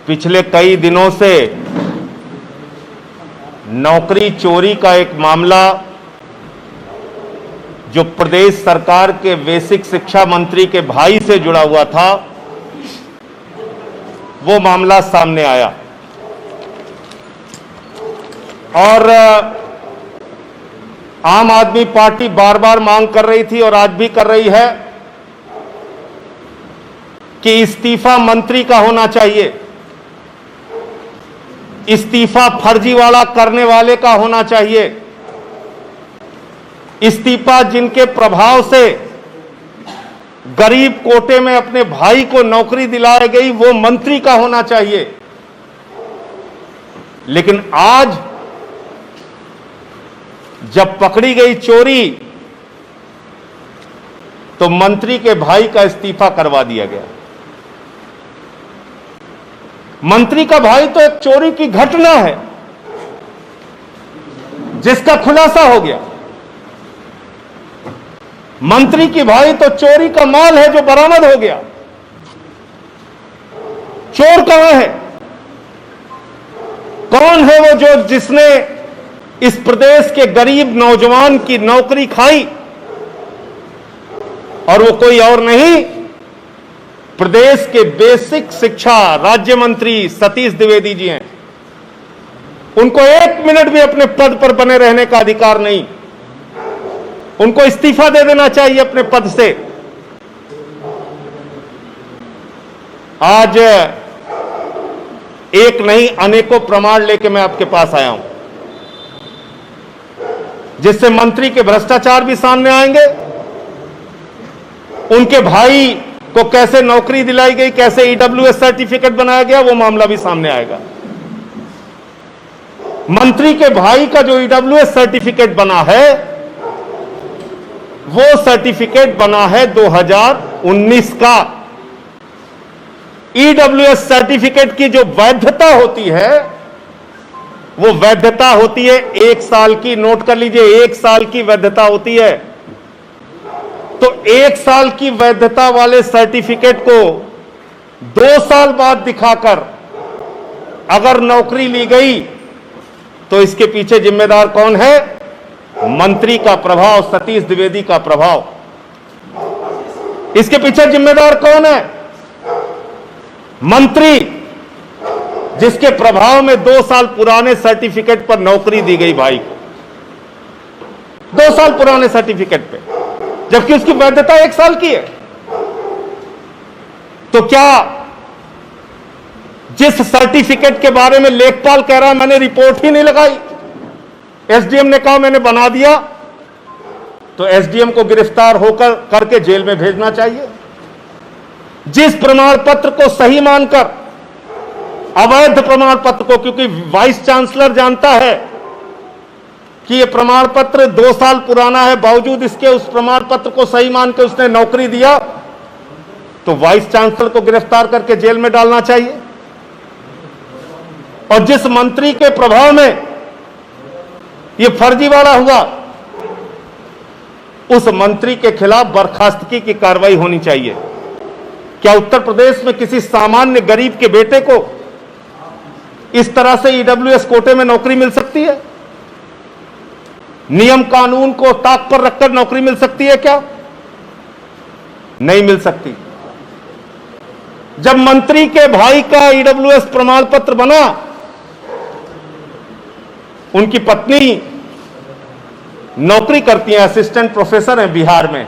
पिछले कई दिनों से नौकरी चोरी का एक मामला जो प्रदेश सरकार के बेसिक शिक्षा मंत्री के भाई से जुड़ा हुआ था, वो मामला सामने आया। और आम आदमी पार्टी बार बार मांग कर रही थी और आज भी कर रही है कि इस्तीफा मंत्री का होना चाहिए, इस्तीफा फर्जीवाड़ा करने वाले का होना चाहिए, इस्तीफा जिनके प्रभाव से गरीब कोटे में अपने भाई को नौकरी दिलाई गई वो मंत्री का होना चाहिए। लेकिन आज जब पकड़ी गई चोरी तो मंत्री के भाई का इस्तीफा करवा दिया गया। मंत्री का भाई तो एक चोरी की घटना है जिसका खुलासा हो गया। मंत्री की भाई तो चोरी का माल है जो बरामद हो गया। चोर कहां है? कौन है वो जो जिसने इस प्रदेश के गरीब नौजवान की नौकरी खाई? और वो कोई और नहीं, प्रदेश के बेसिक शिक्षा राज्य मंत्री सतीश द्विवेदी जी हैं। उनको एक मिनट भी अपने पद पर बने रहने का अधिकार नहीं, उनको इस्तीफा दे देना चाहिए अपने पद से। आज एक नहीं अनेकों प्रमाण लेके मैं आपके पास आया हूं, जिससे मंत्री के भ्रष्टाचार भी सामने आएंगे, उनके भाई को कैसे नौकरी दिलाई गई, कैसे ईडब्ल्यूएस सर्टिफिकेट बनाया गया, वो मामला भी सामने आएगा। मंत्री के भाई का जो ईडब्ल्यूएस सर्टिफिकेट बना है वो सर्टिफिकेट बना है 2019 का। ईडब्ल्यूएस सर्टिफिकेट की जो वैधता होती है वो वैधता होती है 1 साल की। नोट कर लीजिए, 1 साल की वैधता होती है। तो 1 साल की वैधता वाले सर्टिफिकेट को 2 साल बाद दिखाकर अगर नौकरी ली गई तो इसके पीछे जिम्मेदार कौन है? मंत्री का प्रभाव, सतीश द्विवेदी का प्रभाव। इसके पीछे जिम्मेदार कौन है? मंत्री जिसके प्रभाव में 2 साल पुराने सर्टिफिकेट पर नौकरी दी गई भाई को, 2 साल पुराने सर्टिफिकेट पे, जबकि उसकी वैधता 1 साल की है। तो क्या जिस सर्टिफिकेट के बारे में लेखपाल कह रहा है मैंने रिपोर्ट ही नहीं लगाई, एसडीएम ने कहा मैंने बना दिया, तो एसडीएम को गिरफ्तार होकर करके जेल में भेजना चाहिए। जिस प्रमाण पत्र को सही मानकर अवैध प्रमाण पत्र को, क्योंकि वाइस चांसलर जानता है कि यह प्रमाण पत्र 2 साल पुराना है, बावजूद इसके उस प्रमाण पत्र को सही मान के उसने नौकरी दिया, तो वाइस चांसलर को गिरफ्तार करके जेल में डालना चाहिए। और जिस मंत्री के प्रभाव में यह फर्जीवाड़ा हुआ, उस मंत्री के खिलाफ बर्खास्तगी की कार्रवाई होनी चाहिए। क्या उत्तर प्रदेश में किसी सामान्य गरीब के बेटे को इस तरह से ईडब्ल्यूएस कोटे में नौकरी मिल सकती है? नियम कानून को ताक पर रखकर नौकरी मिल सकती है क्या? नहीं मिल सकती। जब मंत्री के भाई का ईडब्ल्यूएस प्रमाण पत्र बना, उनकी पत्नी नौकरी करती है, असिस्टेंट प्रोफेसर हैं बिहार में।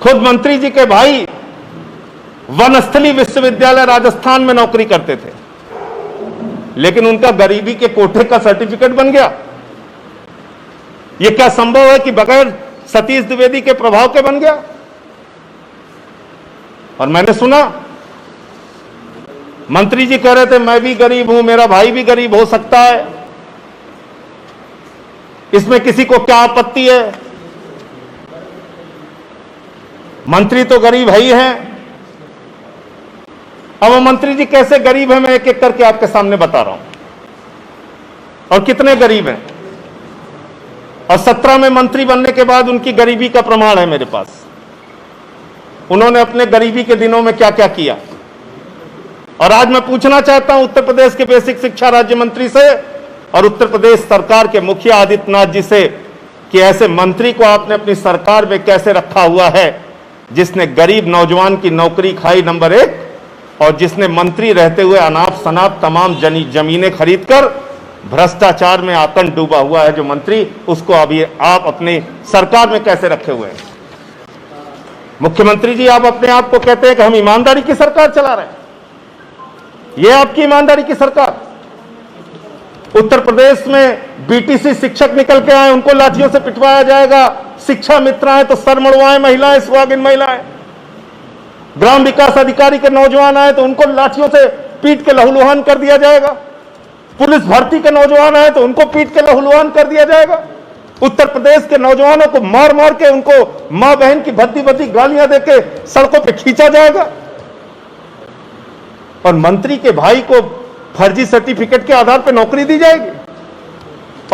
खुद मंत्री जी के भाई वनस्थली विश्वविद्यालय राजस्थान में नौकरी करते थे, लेकिन उनका गरीबी के कोटे का सर्टिफिकेट बन गया। यह क्या संभव है कि बगैर सतीश द्विवेदी के प्रभाव के बन गया? और मैंने सुना मंत्री जी कह रहे थे मैं भी गरीब हूं, मेरा भाई भी गरीब हो सकता है, इसमें किसी को क्या आपत्ति है? मंत्री तो गरीब है ही हैं। अब वो मंत्री जी कैसे गरीब है मैं एक एक करके आपके सामने बता रहा हूं, और कितने गरीब हैं। और 17 में मंत्री बनने के बाद उनकी गरीबी का प्रमाण है मेरे पास। उन्होंने अपने गरीबी के दिनों में क्या क्या किया। और आज मैं पूछना चाहता हूं उत्तर प्रदेश के बेसिक शिक्षा राज्य मंत्री से और उत्तर प्रदेश सरकार के मुखिया आदित्यनाथ जी से कि ऐसे मंत्री को आपने अपनी सरकार में कैसे रखा हुआ है जिसने गरीब नौजवान की नौकरी खाई, नंबर 1, और जिसने मंत्री रहते हुए अनाप शनाप तमाम जमीनें खरीदकर भ्रष्टाचार में आतंक डूबा हुआ है जो मंत्री, उसको अभी आप अपनी सरकार में कैसे रखे हुए हैं? मुख्यमंत्री जी, आप अपने आप को कहते हैं कि हम ईमानदारी की सरकार चला रहे हैं। यह आपकी ईमानदारी की सरकार? उत्तर प्रदेश में बीटीसी शिक्षक निकल के आए, उनको लाठियों से पिटवाया जाएगा। शिक्षा मित्र आए तो सर मड़वाएं महिलाएं, सुहागिन महिलाएं। ग्राम विकास अधिकारी के नौजवान आए तो उनको लाठियों से पीट के लहूलुहान कर दिया जाएगा। पुलिस भर्ती के नौजवान आए तो उनको पीट के लहूलुहान कर दिया जाएगा। उत्तर प्रदेश के नौजवानों को मार मार के उनको मां बहन की भद्दी भद्दी गालियां देके सड़कों पे खींचा जाएगा। और मंत्री के भाई को फर्जी सर्टिफिकेट के आधार पर नौकरी दी जाएगी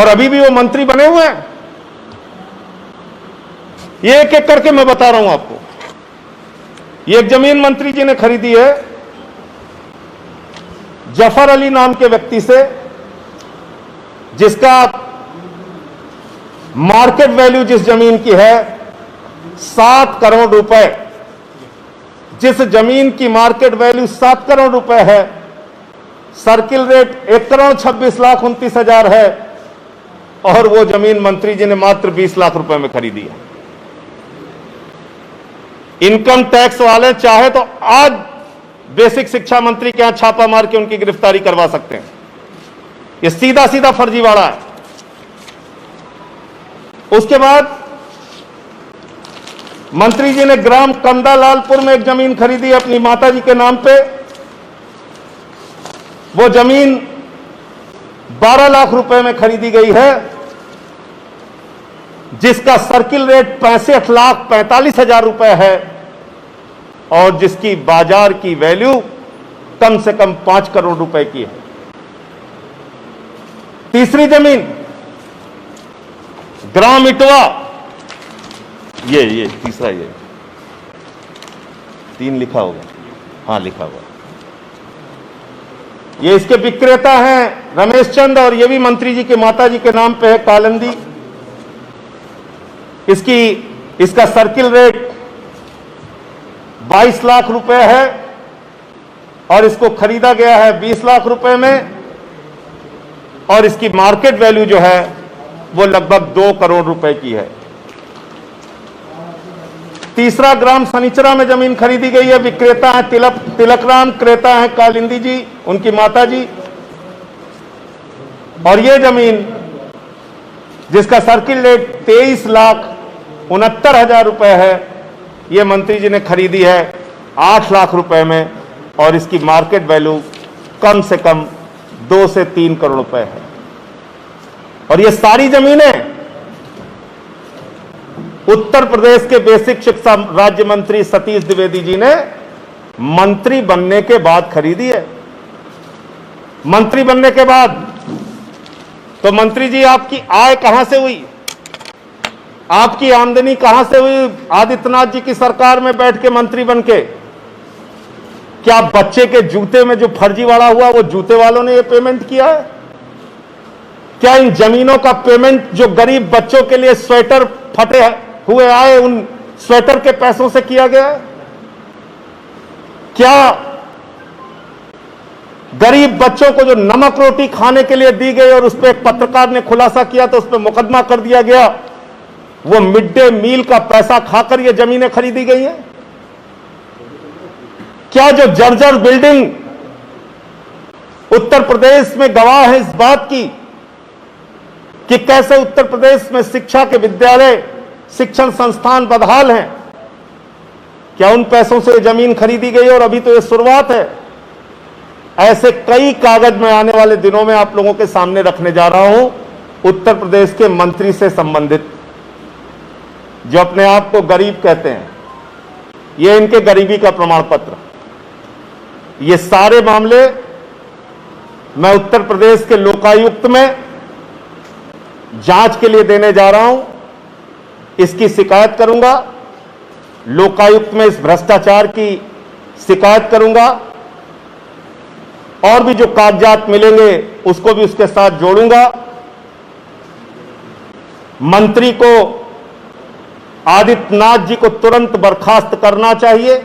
और अभी भी वो मंत्री बने हुए हैं। ये एक एक करके मैं बता रहा हूं आपको। ये एक जमीन मंत्री जी ने खरीदी है जफर अली नाम के व्यक्ति से, जिसका मार्केट वैल्यू जिस जमीन की है 7 करोड़ रुपए। जिस जमीन की मार्केट वैल्यू 7 करोड़ रुपए है, सर्किल रेट 1,26,29,000 है और वो जमीन मंत्री जी ने मात्र 20 लाख रुपए में खरीदी है। इनकम टैक्स वाले चाहे तो आज बेसिक शिक्षा मंत्री के यहां छापा मार के उनकी गिरफ्तारी करवा सकते हैं। ये सीधा सीधा फर्जीवाड़ा है। उसके बाद मंत्री जी ने ग्राम कंदालालपुर में एक जमीन खरीदी अपनी माता जी के नाम पे। वो जमीन 12 लाख रुपए में खरीदी गई है, जिसका सर्किल रेट 65,45,000 रुपए है और जिसकी बाजार की वैल्यू कम से कम 5 करोड़ रुपए की है। तीसरी जमीन ग्राम इटवा, ये तीसरा, ये 3 लिखा होगा, हाँ लिखा होगा। ये इसके विक्रेता हैं रमेश चंद और ये भी मंत्री जी के माता जी के नाम पे है कालंदी। इसका सर्किल रेट 22 लाख रुपए है और इसको खरीदा गया है 20 लाख रुपए में और इसकी मार्केट वैल्यू जो है वो लगभग 2 करोड़ रुपए की है। तीसरा ग्राम सनीचरा में जमीन खरीदी गई है, विक्रेता है तिलकराम, क्रेता है कालिंदी जी, उनकी माता जी। और यह जमीन जिसका सर्किल रेट 23,69,000 रुपए है, यह मंत्री जी ने खरीदी है 8 लाख रुपए में और इसकी मार्केट वैल्यू कम से कम 2 से 3 करोड़ रुपए है। और ये सारी जमीनें उत्तर प्रदेश के बेसिक शिक्षा राज्य मंत्री सतीश द्विवेदी जी ने मंत्री बनने के बाद खरीदी है। मंत्री बनने के बाद तो मंत्री जी आपकी आय कहां से हुई, आपकी आमदनी कहां से हुई? आदित्यनाथ जी की सरकार में बैठ के मंत्री बन के क्या बच्चे के जूते में जो फर्जीवाड़ा हुआ वो जूते वालों ने ये पेमेंट किया है? क्या इन जमीनों का पेमेंट जो गरीब बच्चों के लिए स्वेटर फटे हुए आए उन स्वेटर के पैसों से किया गया है? क्या गरीब बच्चों को जो नमक रोटी खाने के लिए दी गई और उस पर एक पत्रकार ने खुलासा किया तो उस पर मुकदमा कर दिया गया, वो मिड डे मील का पैसा खाकर ये जमीनें खरीदी गई हैं? क्या जो जर्जर बिल्डिंग उत्तर प्रदेश में गवाह है इस बात की कि कैसे उत्तर प्रदेश में शिक्षा के विद्यालय शिक्षण संस्थान बदहाल हैं, क्या उन पैसों से जमीन खरीदी गई? और अभी तो ये शुरुआत है। ऐसे कई कागज में आने वाले दिनों में आप लोगों के सामने रखने जा रहा हूं उत्तर प्रदेश के मंत्री से संबंधित, जो अपने आप को गरीब कहते हैं। ये इनके गरीबी का प्रमाण पत्र। ये सारे मामले मैं उत्तर प्रदेश के लोकायुक्त में जांच के लिए देने जा रहा हूं। इसकी शिकायत करूंगा, लोकायुक्त में इस भ्रष्टाचार की शिकायत करूंगा और भी जो कागजात मिलेंगे उसको भी उसके साथ जोड़ूंगा। मंत्री को, आदित्यनाथ जी को तुरंत बर्खास्त करना चाहिए।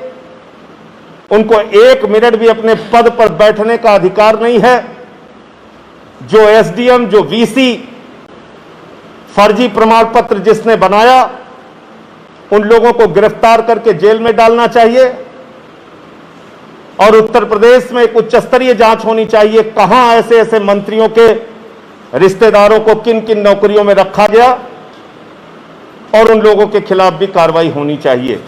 उनको 1 मिनट भी अपने पद पर बैठने का अधिकार नहीं है। जो एसडीएम, जो वीसी, फर्जी प्रमाण पत्र जिसने बनाया, उन लोगों को गिरफ्तार करके जेल में डालना चाहिए। और उत्तर प्रदेश में एक उच्च स्तरीय जांच होनी चाहिए, कहां ऐसे ऐसे मंत्रियों के रिश्तेदारों को किन किन नौकरियों में रखा गया, और उन लोगों के खिलाफ भी कार्रवाई होनी चाहिए।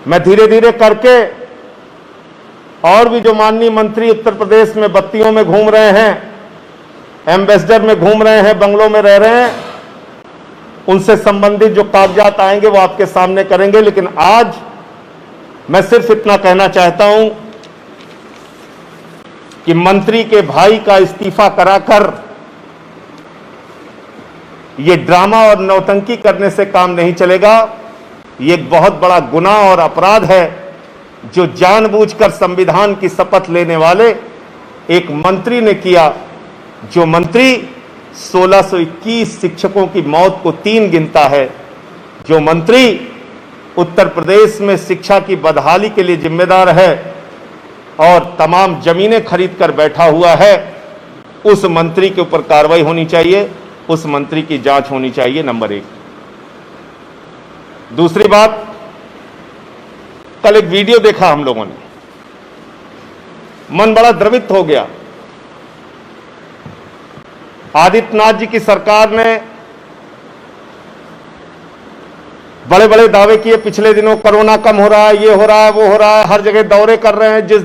मैं धीरे धीरे करके और भी जो माननीय मंत्री उत्तर प्रदेश में बत्तियों में घूम रहे हैं, एम्बेसडर में घूम रहे हैं, बंगलों में रह रहे हैं, उनसे संबंधित जो कागजात आएंगे वो आपके सामने करेंगे। लेकिन आज मैं सिर्फ इतना कहना चाहता हूं कि मंत्री के भाई का इस्तीफा कराकर ये ड्रामा और नौटंकी करने से काम नहीं चलेगा। ये एक बहुत बड़ा गुनाह और अपराध है जो जानबूझकर संविधान की शपथ लेने वाले एक मंत्री ने किया। जो मंत्री 1621 शिक्षकों की मौत को 3 गिनता है, जो मंत्री उत्तर प्रदेश में शिक्षा की बदहाली के लिए जिम्मेदार है और तमाम जमीनें खरीद कर बैठा हुआ है, उस मंत्री के ऊपर कार्रवाई होनी चाहिए, उस मंत्री की जांच होनी चाहिए, नंबर 1। दूसरी बात, कल एक वीडियो देखा हम लोगों ने, मन बड़ा द्रवित हो गया। आदित्यनाथ जी की सरकार ने बड़े बड़े दावे किए पिछले दिनों, कोरोना कम हो रहा है, ये हो रहा है, वो हो रहा है, हर जगह दौरे कर रहे हैं, जिस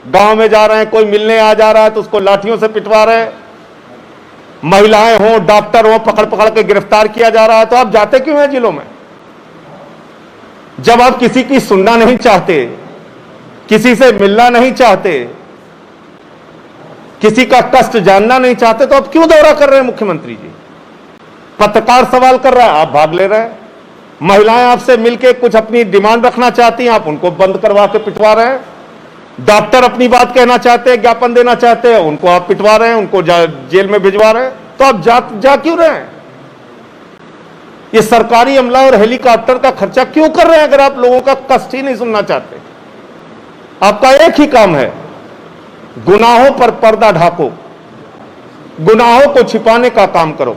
गांव में जा रहे हैं कोई मिलने आ जा रहा है तो उसको लाठियों से पिटवा रहे हैं, महिलाएं हों, डॉक्टर हों, पकड़ पकड़ के गिरफ्तार किया जा रहा है। तो आप जाते क्यों हैं जिलों में? जब आप किसी की सुनना नहीं चाहते, किसी से मिलना नहीं चाहते, किसी का कष्ट जानना नहीं चाहते, तो आप क्यों दौरा कर रहे हैं मुख्यमंत्री जी? पत्रकार सवाल कर रहा है, आप भाग ले रहे हैं। महिलाएं आपसे मिलकर कुछ अपनी डिमांड रखना चाहती हैं, आप उनको बंद करवा के पिटवा रहे हैं। डॉक्टर अपनी बात कहना चाहते हैं, ज्ञापन देना चाहते हैं, उनको आप पिटवा रहे हैं, उनको जेल में भिजवा रहे हैं। तो आप जा क्यों रहे हैं? ये सरकारी अमला और हेलीकॉप्टर का खर्चा क्यों कर रहे हैं अगर आप लोगों का कष्ट ही नहीं सुनना चाहते? आपका एक ही काम है, गुनाहों पर पर्दा ढाको, गुनाहों को छिपाने का काम करो।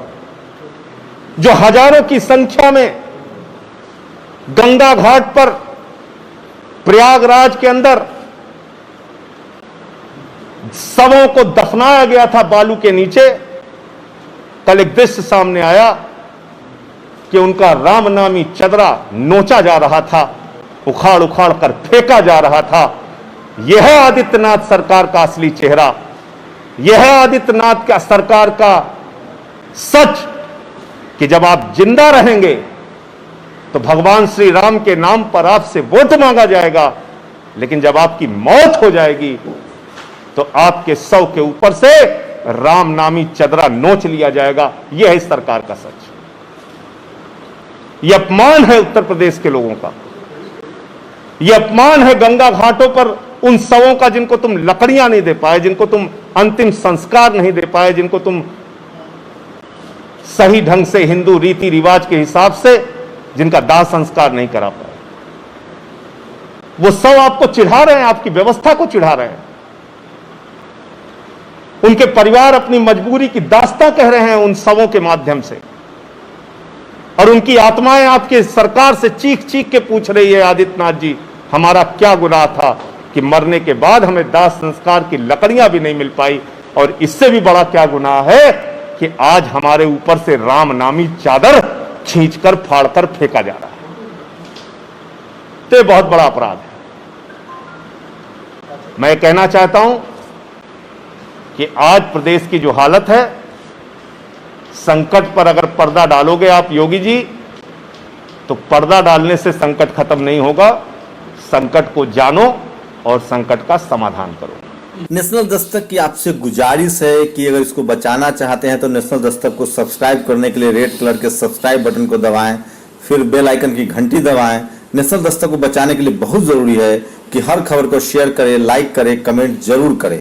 जो हजारों की संख्या में गंगा घाट पर, प्रयागराज के अंदर शवों को दफनाया गया था बालू के नीचे, कल एक दृश्य सामने आया कि उनका राम नामी चदरा नोचा जा रहा था, उखाड़ उखाड़ कर फेंका जा रहा था। यह है आदित्यनाथ सरकार का असली चेहरा, यह है आदित्यनाथ का सरकार का सच, कि जब आप जिंदा रहेंगे तो भगवान श्री राम के नाम पर आपसे वोट मांगा जाएगा, लेकिन जब आपकी मौत हो जाएगी तो आपके शव के ऊपर से राम नामी चदरा नोच लिया जाएगा। यह है इस सरकार का सच। यह अपमान है उत्तर प्रदेश के लोगों का, यह अपमान है गंगा घाटों पर उन शवों का जिनको तुम लकड़ियां नहीं दे पाए, जिनको तुम अंतिम संस्कार नहीं दे पाए, जिनको तुम सही ढंग से हिंदू रीति रिवाज के हिसाब से जिनका दाह संस्कार नहीं करा पाए। वो शव आपको चिढ़ा रहे हैं, आपकी व्यवस्था को चिढ़ा रहे हैं। उनके परिवार अपनी मजबूरी की दास्तां कह रहे हैं उन शवों के माध्यम से, और उनकी आत्माएं आपके सरकार से चीख चीख के पूछ रही है, आदित्यनाथ जी हमारा क्या गुनाह था कि मरने के बाद हमें दाह संस्कार की लकड़ियां भी नहीं मिल पाई, और इससे भी बड़ा क्या गुनाह है कि आज हमारे ऊपर से राम नामी चादर खींचकर फाड़कर फेंका जा रहा है। तो ये बहुत बड़ा अपराध है। मैं कहना चाहता हूं कि आज प्रदेश की जो हालत है, संकट पर अगर पर्दा डालोगे आप योगी जी, तो पर्दा डालने से संकट खत्म नहीं होगा। संकट को जानो और संकट का समाधान करो। नेशनल दस्तक की आपसे गुजारिश है कि अगर इसको बचाना चाहते हैं तो नेशनल दस्तक को सब्सक्राइब करने के लिए रेड कलर के सब्सक्राइब बटन को दबाएं, फिर बेल आइकन की घंटी दबाएं। नेशनल दस्तक को बचाने के लिए बहुत जरूरी है कि हर खबर को शेयर करें, लाइक करें, कमेंट जरूर करें।